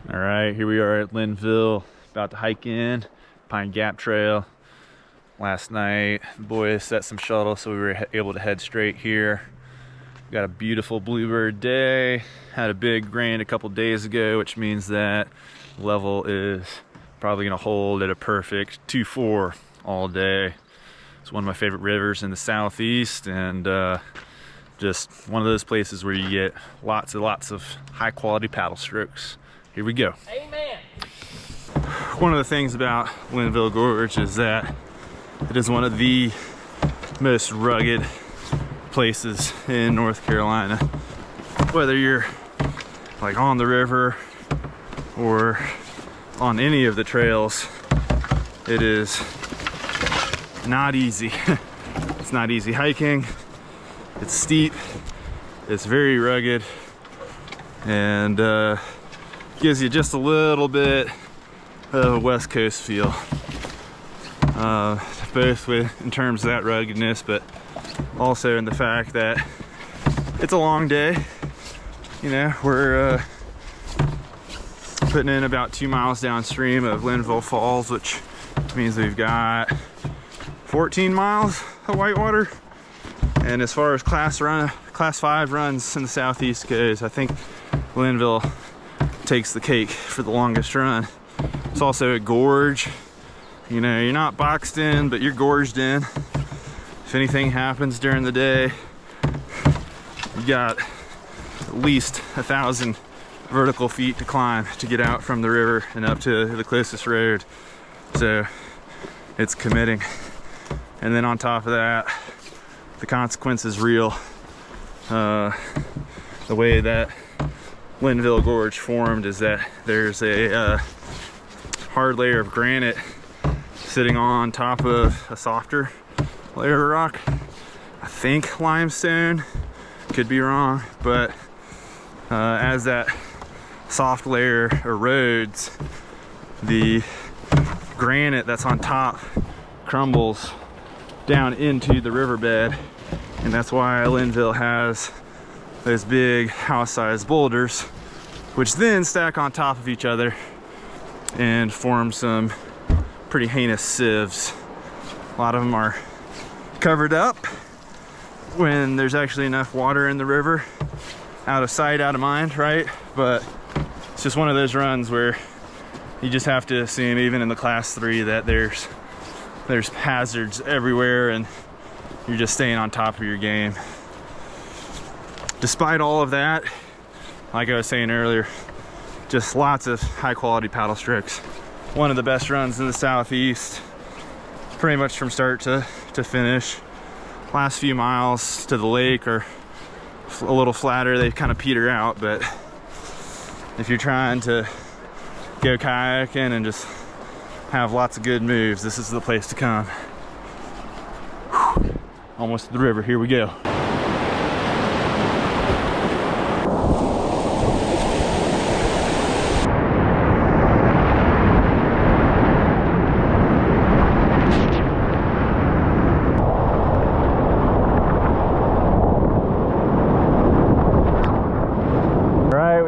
All right, here we are at Linville, about to hike in Pine Gap Trail. Last night, the boys set some shuttle, so we were able to head straight here. We got a beautiful bluebird day. Had a big rain a couple days ago, which means that level is probably gonna hold at a perfect 2-4 all day. It's one of my favorite rivers in the southeast, and just one of those places where you get lots of high quality paddle strokes. Here we go. Amen. One of the things about Linville Gorge is that it is one of the most rugged places in North Carolina. Whether you're like on the river or on any of the trails, it is not easy. It's not easy hiking. It's steep. It's very rugged, and gives you just a little bit of a West Coast feel, both in terms of that ruggedness, but also in the fact that it's a long day. You know, we're putting in about 2 miles downstream of Linville Falls, which means we've got 14 miles of Whitewater. And as far as class 5 runs in the southeast goes, I think Linville takes the cake for the longest run. It's also a gorge. You know, you're not boxed in, but you're gorged in. If anything happens during the day, you got at least 1,000 vertical feet to climb to get out from the river and up to the closest road. So it's committing. And then on top of that, the consequence is real. The way that Linville Gorge formed is that there's a hard layer of granite sitting on top of a softer layer of rock. I think limestone, could be wrong, but as that soft layer erodes, the granite that's on top crumbles down into the riverbed, and that's why Linville has those big house-sized boulders, which then stack on top of each other and form some pretty heinous sieves. A lot of them are covered up when there's actually enough water in the river. Out of sight, out of mind, right? But it's just one of those runs where you just have to assume, even in the class 3, that there's hazards everywhere and you're just staying on top of your game. Despite all of that, like I was saying earlier, just lots of high quality paddle strokes. One of the best runs in the southeast, pretty much from start to finish. Last few miles to the lake are a little flatter, they kind of peter out, but if you're trying to go kayaking and just have lots of good moves, this is the place to come. Whew. Almost to the river, here we go.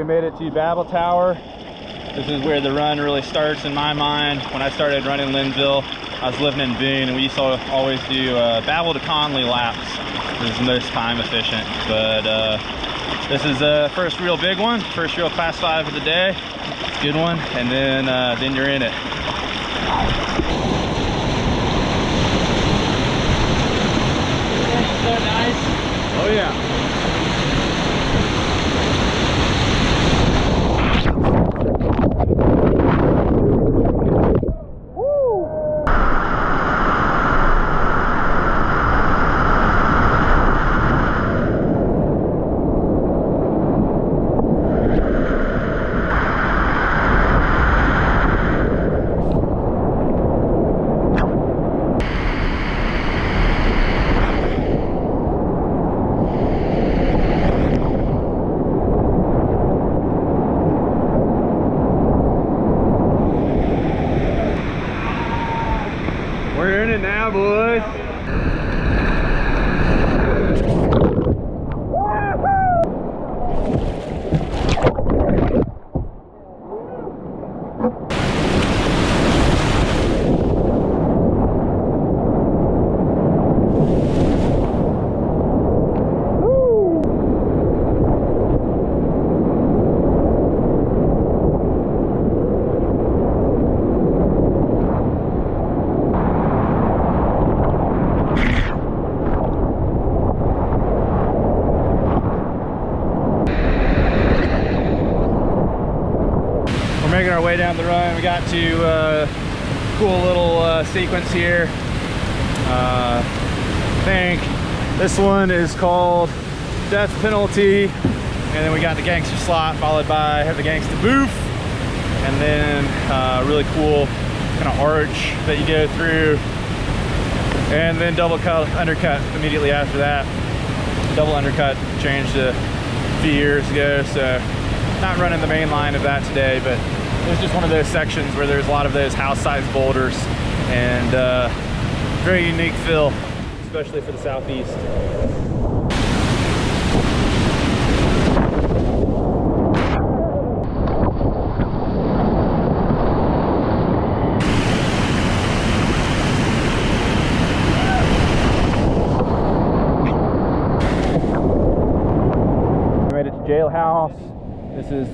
Made it to Babel Tower. This is where the run really starts in my mind. When I started running Linville, I was living in Boone, and we used to always do Babel to Conley laps. This is the most time efficient, but this is the first real big one, first real class 5 of the day. Good one, and then you're in it. So nice. Oh yeah. We're in it now, boys. our way down the run. We got to a cool little sequence here. I think this one is called Death Penalty, and then we got the gangster slot followed by the gangster boof, and then really cool kind of arch that you go through, and then double cut undercut immediately after that. Double undercut changed a few years ago, so not running the main line of that today, but it was just one of those sections where there's a lot of those house-sized boulders, and very unique feel, especially for the southeast. Jailhouse. This is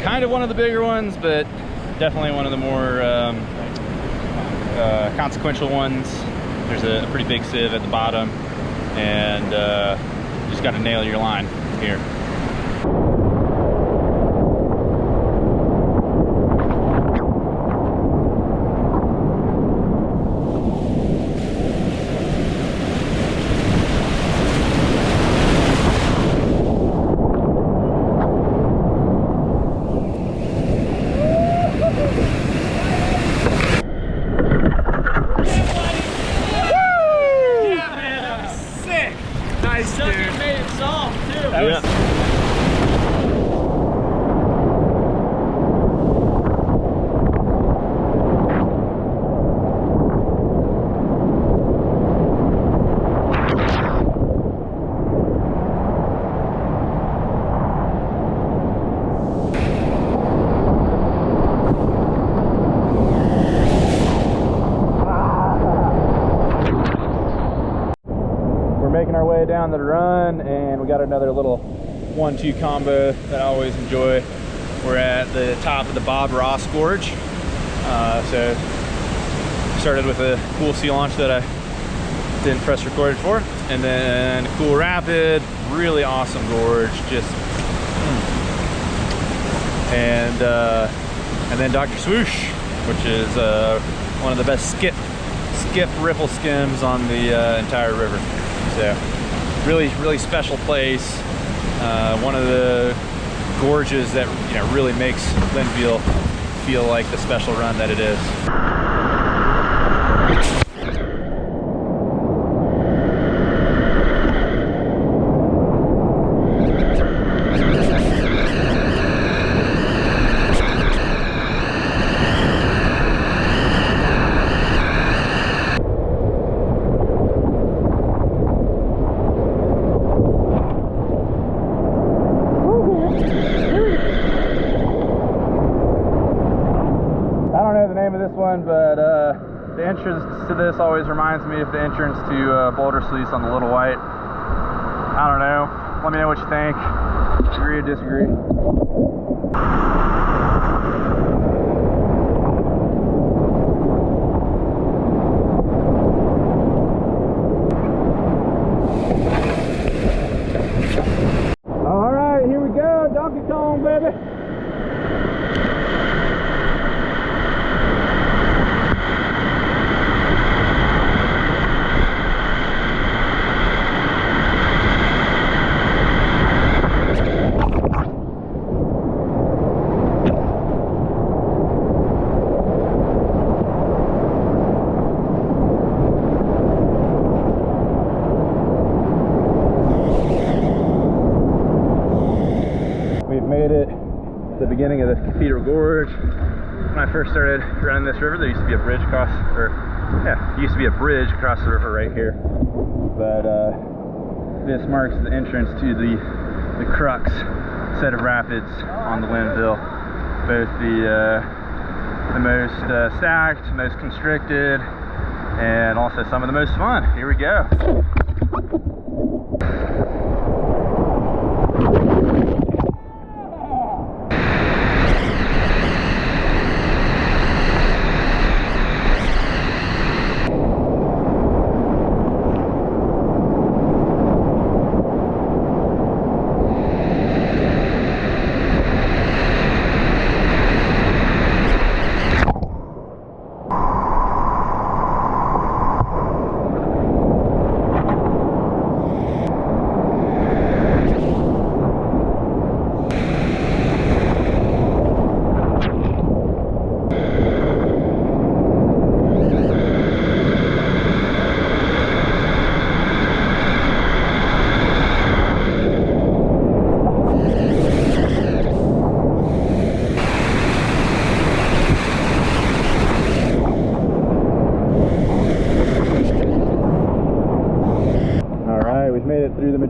kind of one of the bigger ones, but definitely one of the more consequential ones. There's a pretty big sieve at the bottom, and you just got to nail your line here. Down the run, and we got another little 1-2 combo that I always enjoy. We're at the top of the Ross Gorge, so started with a cool sea launch that I didn't press record for, and then cool rapid, really awesome gorge, just and then Dr. Swoosh, which is one of the best skip ripple skims on the entire river. So really special place. One of the gorges that really makes Linville feel like the special run that it is. But the entrance to this always reminds me of the entrance to Boulder Sluice on the Little White. I don't know. Let me know what you think. Agree or disagree. All right, here we go. Donkey Kong, baby. The beginning of the Cathedral Gorge. When I first started running this river, there used to be a bridge across, the river right here. But this marks the entrance to the crux set of rapids on the Linville. Both the most stacked, most constricted, and also some of the most fun. Here we go.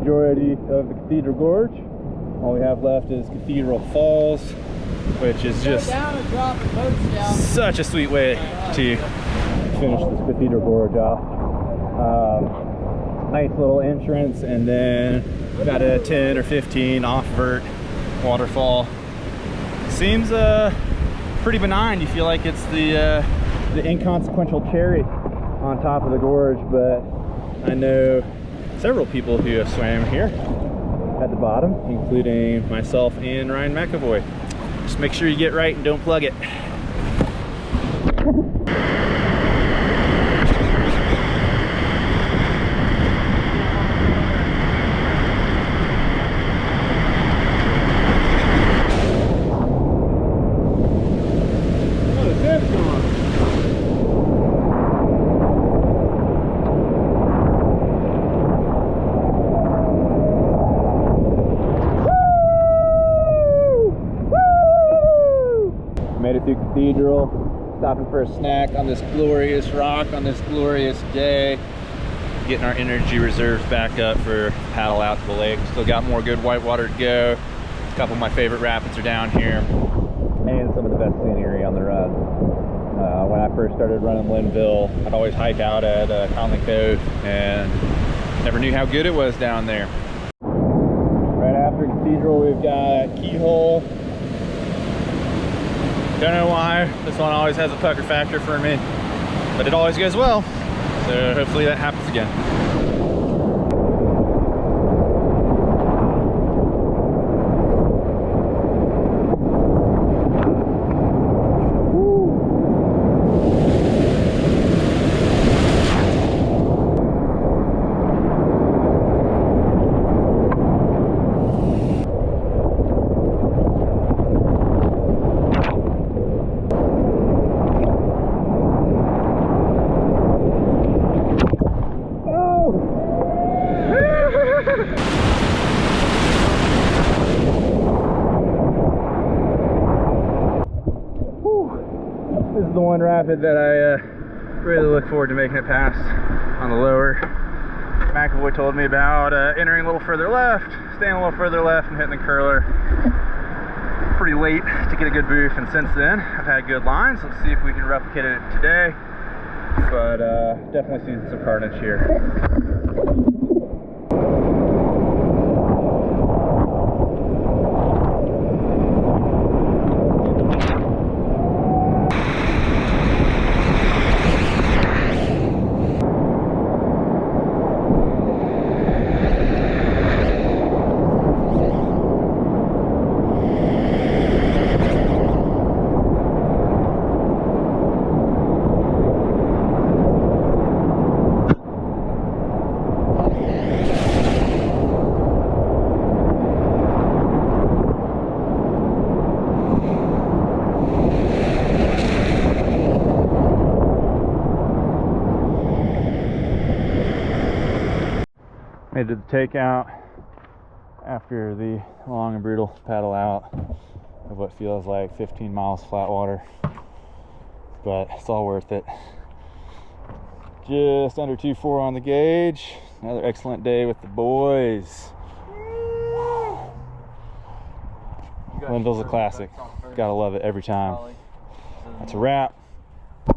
majority of the Cathedral Gorge. All we have left is Cathedral Falls, which is just such a sweet way to finish this Cathedral Gorge off. Nice little entrance, and then got a 10 or 15 off-vert waterfall. Seems pretty benign. You feel like it's the inconsequential cherry on top of the gorge, but I know several people who have swam here at the bottom, including myself and Ryan McAvoy. Just make sure you get right and don't plug it. Made it through Cathedral, stopping for a snack on this glorious rock on this glorious day. Getting our energy reserves back up for paddle out to the lake. Still got more good whitewater to go. A couple of my favorite rapids are down here, and some of the best scenery on the run. When I first started running Linville, I'd always hike out at Conley Cove and never knew how good it was down there. Right after Cathedral, we've got Keyhole. Don't know why, this one always has a pucker factor for me, but it always goes well, so hopefully that happens again. This is the one rapid that I really look forward to making it past on the lower. McAvoy told me about entering a little further left, staying a little further left, and hitting the curler pretty late to get a good boost. And since then, I've had good lines. Let's see if we can replicate it today. But definitely seen some carnage here. Made it to the takeout after the long and brutal paddle out of what feels like 15 miles flat water, but it's all worth it. Just under 2.4 on the gauge. Another excellent day with the boys. Linville's a classic. Gotta love it every time. That's a wrap.